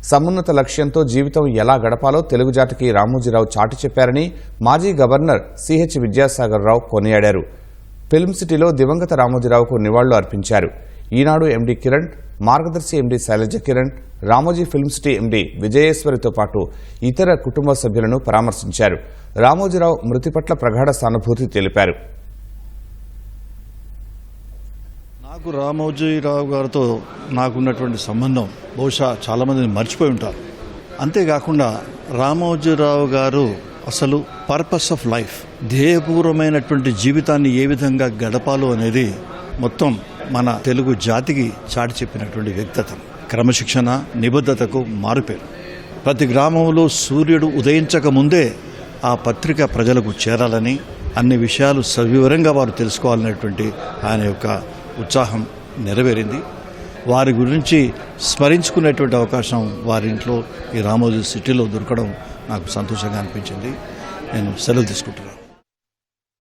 సమున్నత లక్ష్యంతో జీవితం ఎలా గడపాలో తెలుగు జాతికి రామోజీరావు చాటి చెప్పారని మాజీ గవర్నర్ సిహెచ్ విద్యాసాగర్ రావు కొనియాడారు. ఫిల్మ్ సిటీలో దివంగత రామోజీరావుకు నివాళులు అర్పించారు. ఈనాడు MD Kiran, Margadarsi MD Sailaja Kiran, Ramoji film city MD విజయేశ్వరితో పాటు ఇతర కుటుంబ సభ్యులను పరామర్శించారు. రామోజీరావు మృతి పట్ల ప్రగాఢ సానుభూతి తెలిపారు. నాకు రామోజీరావు గారితో నాకున్నటువంటి సంబంధం బహుశా చాలామందిని మర్చిపోయి ఉంటారు. అంతేకాకుండా రామోజీరావు గారు అసలు పర్పస్ ఆఫ్ లైఫ్, ధ్యేయపూర్వమైనటువంటి జీవితాన్ని ఏ విధంగా గడపాలో అనేది మొత్తం మన తెలుగు జాతికి చాటి చెప్పినటువంటి వ్యక్తిత్వం. క్రమశిక్షణ, నిబద్ధతకు మారుపేరు. ప్రతి గ్రామంలో సూర్యుడు ఉదయించక ముందే ఆ పత్రిక ప్రజలకు చేరాలని, అన్ని విషయాలు సవివరంగా వారు తెలుసుకోవాలనేటువంటి ఆయన యొక్క ఉత్సాహం నెరవేరింది. వారి గురించి స్మరించుకునేటువంటి అవకాశం వారింట్లో ఈ రామోజీ సిటీలో దొరకడం నాకు సంతోషంగా అనిపించింది. నేను సెలవు తీసుకుంటున్నాను.